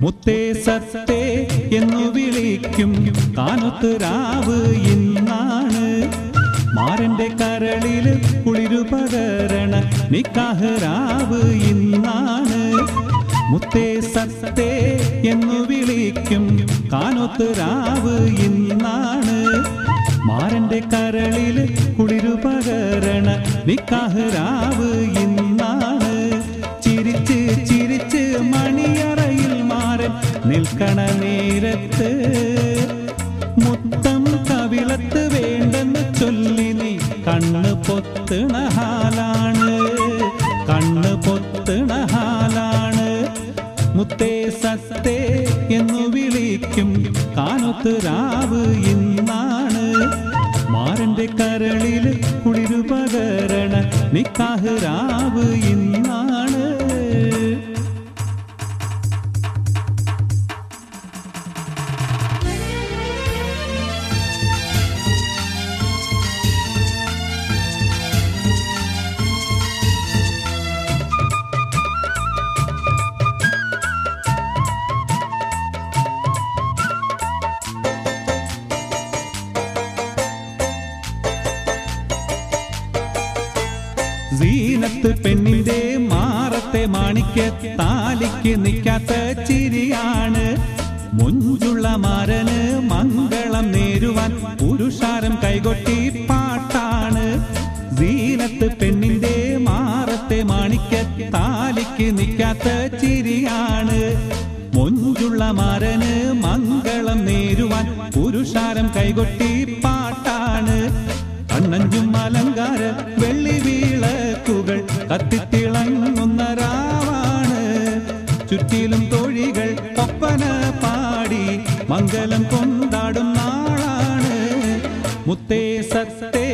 മുത്തേ സത്തേ എന്നു വിളിക്കും കാനൊത്ത് രാവ് ഇന്നാണ്. മാരന്റെ കരളില് കുളിരു പകരണ നിക്കാഹ് രാവ് ഇന്നാണ്. മുത്തേ സത്തേ എന്നു വിളിക്കും കാനൊത്ത് രാവ് ഇന്നാണ്. മാരന്റെ കരളില് കുളിരു പകരണ നിക്കാഹ് രാവ് ഇന്നാണ്. ചിരിച്ച് ചിരിച്ച് മണിയറയിൽ മാരൻ നിൽക്കണ നേരത്ത് മുത്തം കവിളത്ത് വേണ്ടെന്ന് ചൊല്ലി നീ കണ്ണ് പൊത്തണ ഹാലാണ്, കണ്ണ് പൊത്തണ ഹാലാണ്. മുത്തേ സത്തേ എന്നു വിളിക്കും കാനൊത്ത് രാവ് ഇന്നാണ്. മാരന്റെ കരളില് കുളിരു പകരണ നിക്കാഹ് രാവ് ഇന്നാണ്. സീനത്ത് പെണ്ണിന്റെ മാറത്തെ മാണിക്ക താലിക്ക് നിൽക്കാത്ത ചിരിയാണ്. മുഞ്ചുള്ള മാരന് മംഗളം നേരുവാൻ പുരുഷാരം കൈകൊട്ടി പാട്ടാണ്. സീനത്ത് പെണ്ണിന്റെ മാറത്തെ മാണിക്ക താലിക്ക് നിൽക്കാത്ത ചിരിയാണ്. മുഞ്ചുള്ള മാരന് മംഗളം നേരുവാൻ പുരുഷാരം കൈകൊട്ടി പാട്ടാണ്. കണ്ണഞ്ചും അലങ്കാര വെള്ളി വീളക്കുകൾ കത്തിത്തിളങ്ങുന്ന രാവാണ്. ചുറ്റിലും തോഴികൾ ഒപ്പന പാടി മംഗലം കൊണ്ടാടും നാളാണ്. മുത്തേ സത്തേ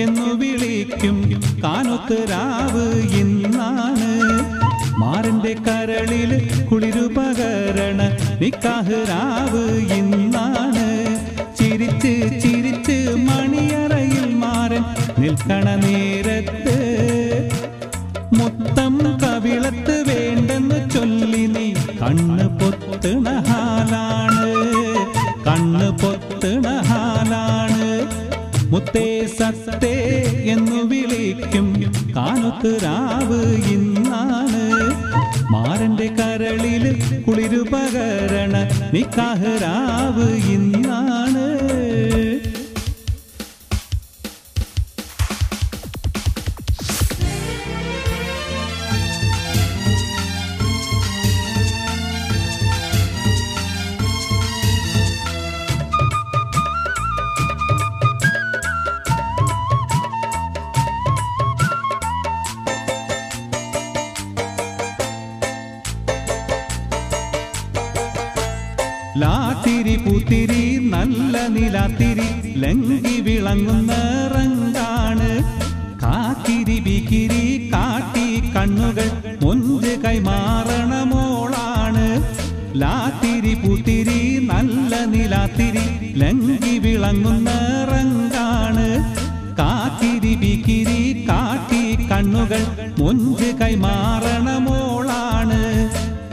എന്നു വിളിക്കും കാനൊത്ത് രാവ് ഇന്നാണ്. മാരന്റെ കരളില് കുളിരു പകരണ നിക്കാഹ് രാവ് ഇന്നാണ്. ചിരിച്ച് ചിരിച്ച് മണിയറയിൽ മാരൻ നിൽക്കണ നേരത്ത് മുത്തം കവിളത്ത് വേണ്ടെന്ന് ചൊല്ലി നീ കണ്ണ് പൊത്തണ ഹാലാണ്, കണ്ണ് പൊത്തണ ഹാലാണ്. മുത്തേ സത്തേ എന്നു വിളിക്കും കാനൊത്ത് രാവ് ഇന്നാണ്. മാരന്റെ കരളില് കുളിരു പകരണ നിക്കാഹ് രാവ് ഇന്നാണ്. ലാത്തിരി പൂത്തിരി നല്ല നിലാത്തിരി ലങ്കി വിളങ്ങുന്ന റങ്കാണ്. കാത്തിരി ബിക്കിരി കാട്ടി കണ്ണുകൾ മൊഞ്ച് കൈമാറണ മോളാണ്. ലാത്തിരി പൂത്തിരി നല്ല നിലാത്തിരി ലങ്കി വിളങ്ങുന്ന റങ്കാണ്. കാത്തിരി ബിക്കിരി കാട്ടി കണ്ണുകൾ മൊഞ്ച് കൈമാറണ മോളാണ്.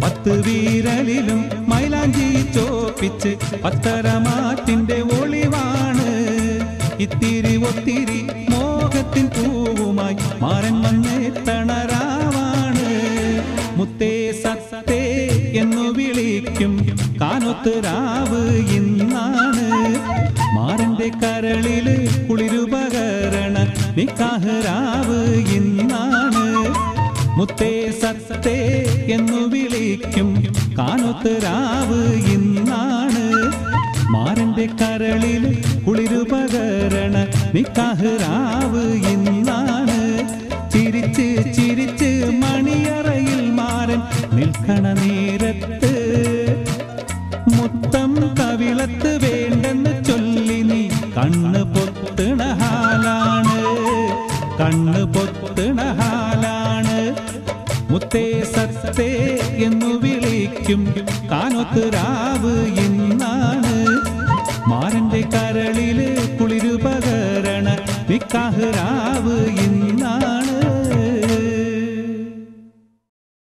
10 വീരലിലും മൈലാഞ്ചി ചോപ്പിച്ച് പത്തരമാറ്റിന്റെ ഒളിവാണ്. ഇത്തിരി ഒത്തിരി മോഹത്തിൻ പൂവുമായി മാരൻ വന്നെത്തണ രാവാണ്. മുത്തേ സത്തേ എന്നു വിളിക്കും കാനൊത്ത് രാവ് ഇന്നാണ്. മാരന്റെ കരളില് കുളിരു പകരണ നിക്കാഹ് രാവ് ഇന്നാണ്. മുത്തേ സത്തേ എന്നു വിളിക്കും കാനൊത്ത് രാവ് ഇന്നാണ്. മാരന്റെ കരളില് കുളിരു പകരണ നിക്കാഹ് രാവ് ഇന്നാണ്. ചിരിച്ച് ചിരിച്ച് മണിയറയിൽ മാരൻ നിൽക്കണ നേരത്ത് മുത്തം കവിളത്ത് വേണ്ടെന്ന് ചൊല്ലി നീ കണ്ണ് പൊത്തണ ഹാലാണ്, കണ്ണ് പൊത്തണ ഹാലാണ്. മുത്തേ സത്തേ എന്നു വിളിക്കും കാനൊത്ത് രാവ് ഇന്നാണ്. മാരന്റെ കരളില് കുളിരു പകരണ നിക്കാഹ് രാവ് ഇന്നാണ്.